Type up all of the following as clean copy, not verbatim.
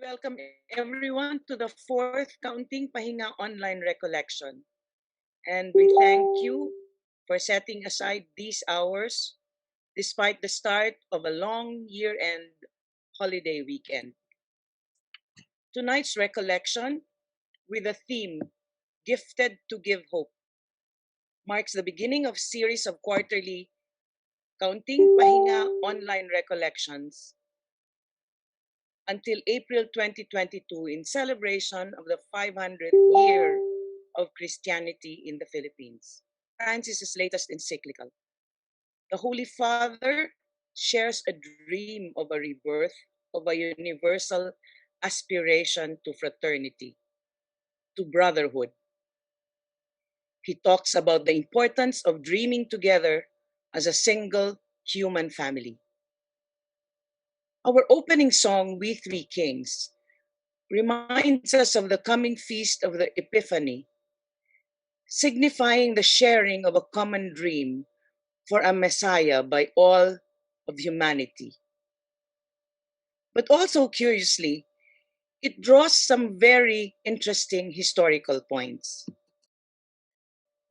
welcome everyone to the fourth Counting Pahinga online recollection. And we thank you for setting aside these hours despite the start of a long year end holiday weekend. Tonight's recollection, with the theme Gifted to Give Hope, marks the beginning of a series of quarterly Counting Pahinga online recollections until April 2022 in celebration of the 500th year of Christianity in the Philippines. Francis's latest encyclical. The Holy Father shares a dream of a rebirth of a universal aspiration to fraternity, to brotherhood. He talks about the importance of dreaming together as a single human family. Our opening song, We Three Kings, reminds us of the coming feast of the Epiphany, signifying the sharing of a common dream for a Messiah by all of humanity. But also, curiously, it draws some very interesting historical points.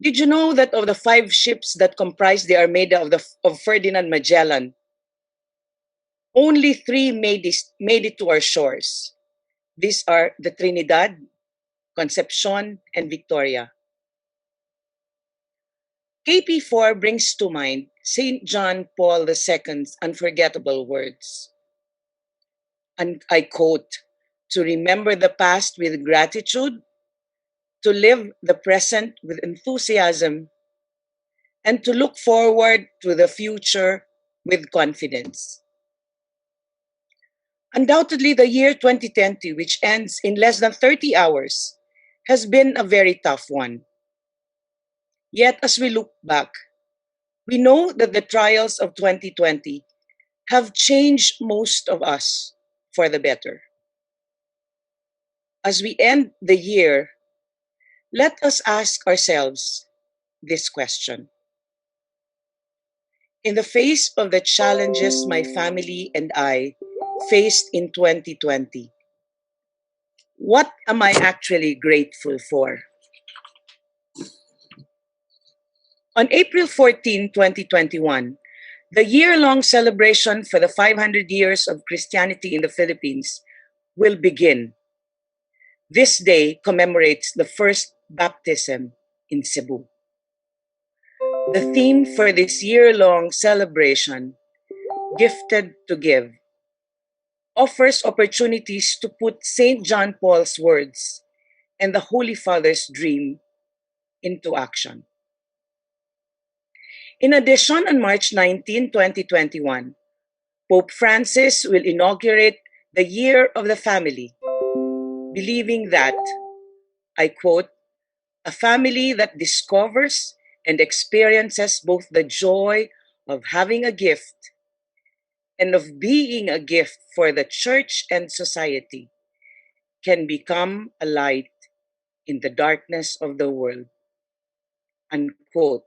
Did you know that of the 5 ships that comprise the Armada of Ferdinand Magellan, only 3 made it to our shores? These are the Trinidad, Concepcion, and Victoria. KP4 brings to mind St. John Paul II's unforgettable words. And I quote, to remember the past with gratitude, to live the present with enthusiasm, and to look forward to the future with confidence. Undoubtedly, the year 2020, which ends in less than 30 hours, has been a very tough one. Yet, as we look back, we know that the trials of 2020 have changed most of us for the better. As we end the year, let us ask ourselves this question. In the face of the challenges my family and I faced in 2020, what am I actually grateful for? On April 14, 2021, the year-long celebration for the 500 years of Christianity in the Philippines will begin. This day commemorates the first baptism in Cebu. The theme for this year-long celebration, Gifted to Give, offers opportunities to put St. John Paul's words and the Holy Father's dream into action. In addition, on March 19, 2021, Pope Francis will inaugurate the Year of the Family, believing that, I quote, a family that discovers and experiences both the joy of having a gift and of being a gift for the church and society can become a light in the darkness of the world. Unquote.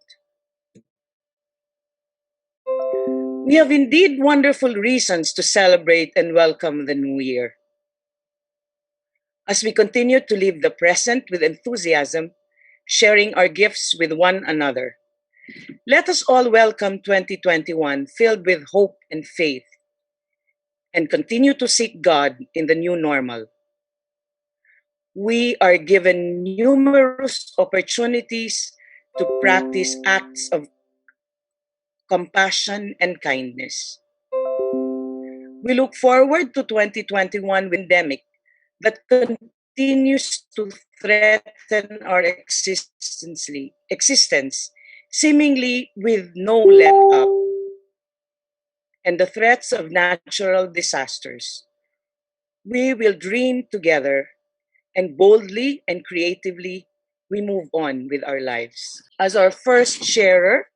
We have indeed wonderful reasons to celebrate and welcome the new year. As we continue to live the present with enthusiasm, sharing our gifts with one another, let us all welcome 2021 filled with hope and faith and continue to seek God in the new normal. We are given numerous opportunities to practice acts of compassion and kindness. We look forward to 2021 pandemic that continues to threaten our existence, seemingly with no let up, and the threats of natural disasters. We will dream together, and boldly and creatively, we move on with our lives. As our first sharer,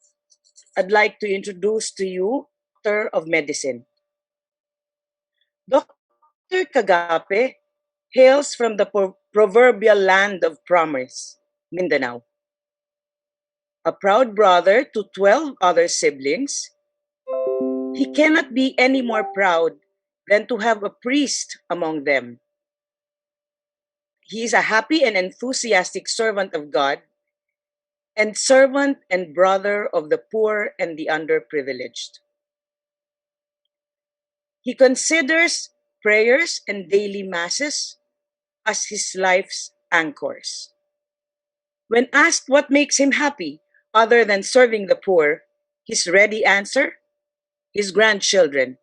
I'd like to introduce to you Doctor of Medicine. Dr. Cagape hails from the proverbial land of promise, Mindanao. A proud brother to 12 other siblings, he cannot be any more proud than to have a priest among them, He is a happy and enthusiastic servant of God and servant and brother of the poor and the underprivileged. He considers prayers and daily masses as his life's anchors. When asked what makes him happy other than serving the poor, his ready answer: his grandchildren,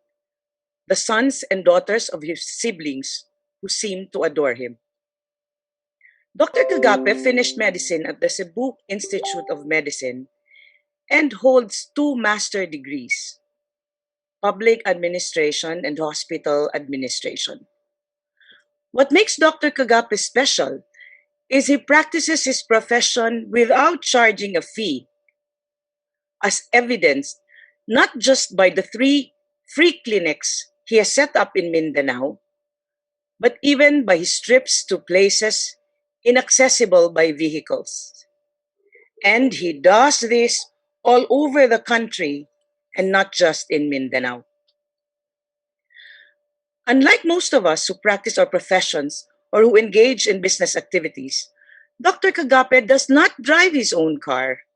the sons and daughters of his siblings who seem to adore him. Dr. Cagape finished medicine at the Cebu Institute of Medicine and holds 2 master degrees: public administration and hospital administration. What makes Dr. Cagape special is he practices his profession without charging a fee, as evidenced not just by the 3 free clinics he has set up in Mindanao, but even by his trips to places inaccessible by vehicles. And he does this all over the country and not just in Mindanao. Unlike most of us who practice our professions or who engage in business activities, Dr. Cagape does not drive his own car.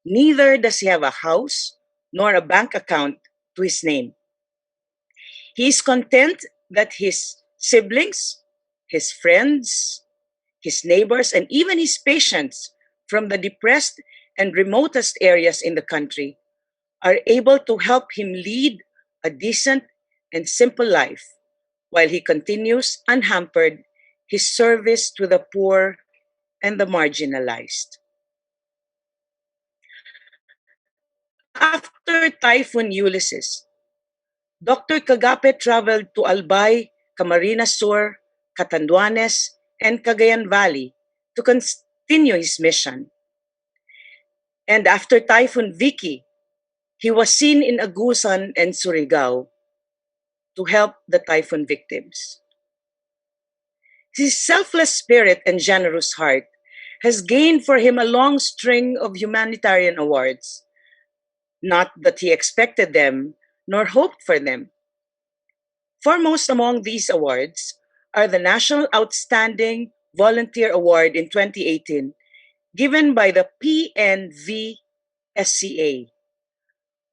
Neither does he have a house nor a bank account to his name. He is content that his siblings, his friends, his neighbors, and even his patients from the depressed and remotest areas in the country are able to help him lead a decent and simple life while he continues unhampered his service to the poor and the marginalized. After Typhoon Ulysses, Dr. Cagape traveled to Albay, Camarines Sur, Catanduanes, and Cagayan Valley to continue his mission. And after Typhoon Vicky, he was seen in Agusan and Surigao to help the typhoon victims. His selfless spirit and generous heart has gained for him a long string of humanitarian awards. Not that he expected them nor hoped for them. Foremost among these awards are the National Outstanding Volunteer Award in 2018, given by the PNVSCA,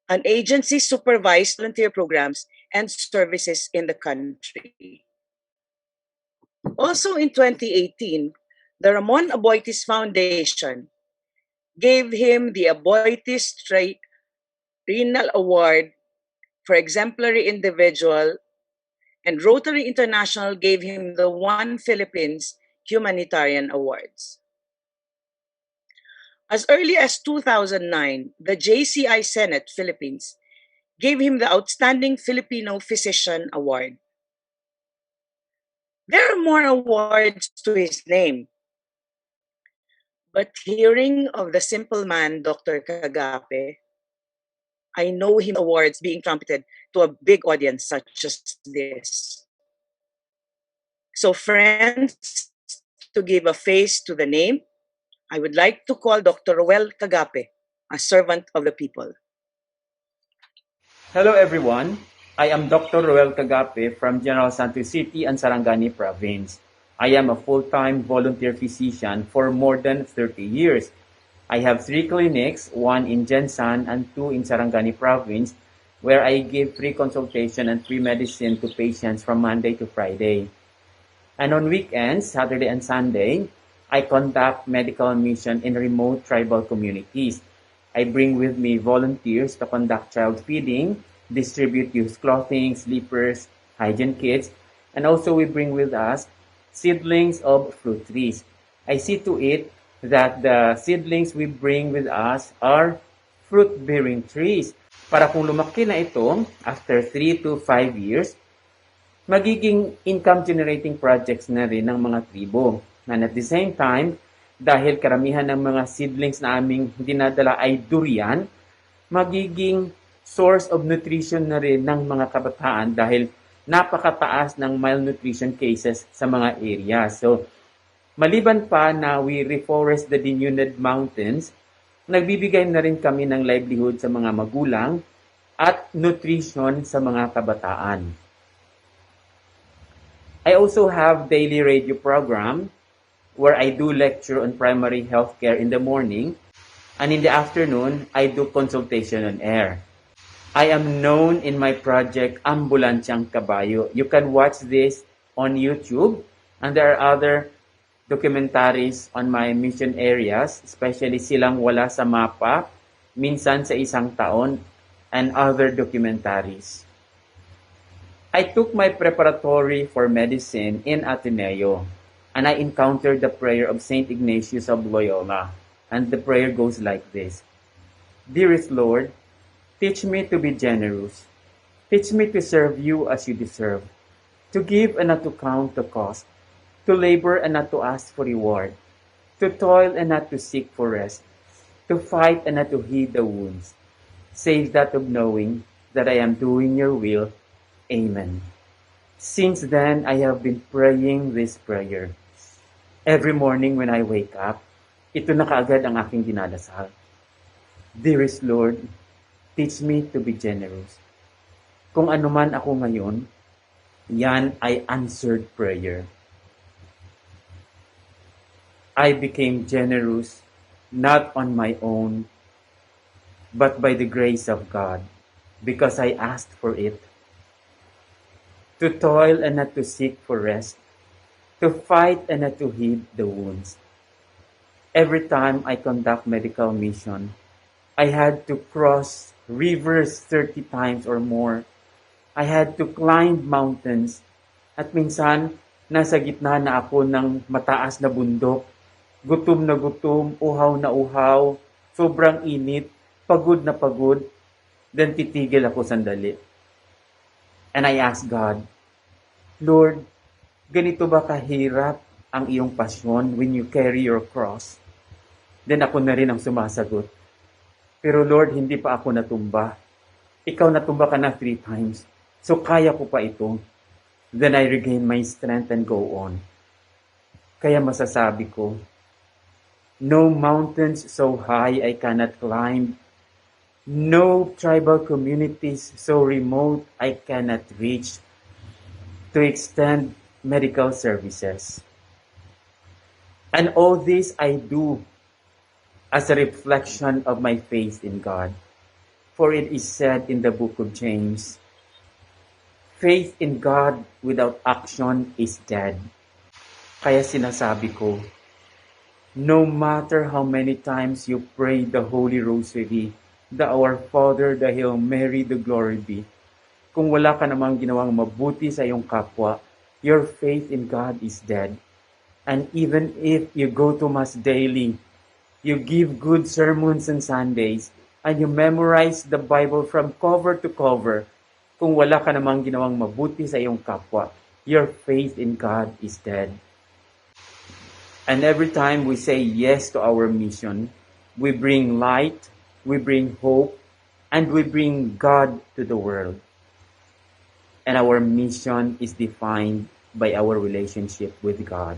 an agency supervised volunteer programs and services in the country. Also in 2018, the Ramon Aboitiz Foundation gave him the Aboitiz Triennial Award for Exemplary Individual, and Rotary International gave him the One Philippines Humanitarian Awards. As early as 2009, the JCI Senate Philippines gave him the Outstanding Filipino Physician Award. There are more awards to his name, but hearing of the simple man, Dr. Cagape, I know him awards being trumpeted to a big audience such as this. So friends, to give a face to the name, I would like to call Dr. Roel Cagape, a servant of the people. Hello everyone, I am Dr. Roel Cagape from General Santos City and Sarangani Province. I am a full-time volunteer physician for more than 30 years. I have 3 clinics, 1 in Jensan and 2 in Sarangani Province, where I give free consultation and free medicine to patients from Monday to Friday. And on weekends, Saturday and Sunday, I conduct medical mission in remote tribal communities. I bring with me volunteers to conduct child feeding, distribute used clothing, slippers, hygiene kits, and also we bring with us seedlings of fruit trees. I see to it that the seedlings we bring with us are fruit-bearing trees. Para kung lumaki na ito, after 3 to 5 years, magiging income-generating projects na rin ng mga tribo. And at the same time, dahil karamihan ng mga seedlings na aming dinadala ay durian, magiging source of nutrition na rin ng mga kabataan dahil napakataas ng malnutrition cases sa mga areas. So, maliban pa na we reforest the denuded mountains, nagbibigay na rin kami ng livelihood sa mga magulang at nutrition sa mga kabataan. I also have daily radio program where I do lecture on primary healthcare in the morning, and in the afternoon, I do consultation on air. I am known in my project Ambulansyang Kabayo. You can watch this on YouTube, and there are other documentaries on my mission areas, especially Silang Wala sa Mapa, Minsan sa Isang Taon, and other documentaries. I took my preparatory for medicine in Ateneo, and I encountered the prayer of Saint Ignatius of Loyola, and the prayer goes like this: Dearest Lord, teach me to be generous. Teach me to serve you as you deserve, to give and not to count the cost, to labor and not to ask for reward, to toil and not to seek for rest, to fight and not to heed the wounds, save that of knowing that I am doing your will. Amen. Since then, I have been praying this prayer. Every morning when I wake up, ito na kaagad ang aking dinadasal. Dearest Lord, teach me to be generous. Kung ano man ako ngayon, yan ay answered prayer. I became generous not on my own, but by the grace of God, because I asked for it. To toil and not to seek for rest, to fight and not to heed the wounds. Every time I conduct medical mission, I had to cross rivers 30 times or more. I had to climb mountains. At minsan, nasa gitna na ako ng mataas na bundok. Gutom na gutom, uhaw na uhaw, sobrang init, pagod na pagod. Then titigil ako sandali. And I asked God, Lord, ganito ba kahirap ang iyong pasyon when you carry your cross? Then ako na rin ang sumasagot. Pero Lord, hindi pa ako natumba. Ikaw natumba ka na 3 times. So kaya ko pa ito. Then I regain my strength and go on. Kaya masasabi ko, no mountains so high I cannot climb. No tribal communities so remote I cannot reach to extend medical services. And all this I do as a reflection of my faith in God. For it is said in the book of James, faith in God without action is dead. Kaya sinasabi ko, no matter how many times you pray the Holy Rosary, the Our Father, the Hail Mary, the Glory Be, kung wala ka namang ginawang mabuti sa iyong kapwa, your faith in God is dead. And even if you go to Mass daily, you give good sermons on Sundays, and you memorize the Bible from cover to cover, kung wala ka namang ginawang mabuti sa iyong kapwa, your faith in God is dead. And every time we say yes to our mission, we bring light, we bring hope, and we bring God to the world. And our mission is defined by our relationship with God.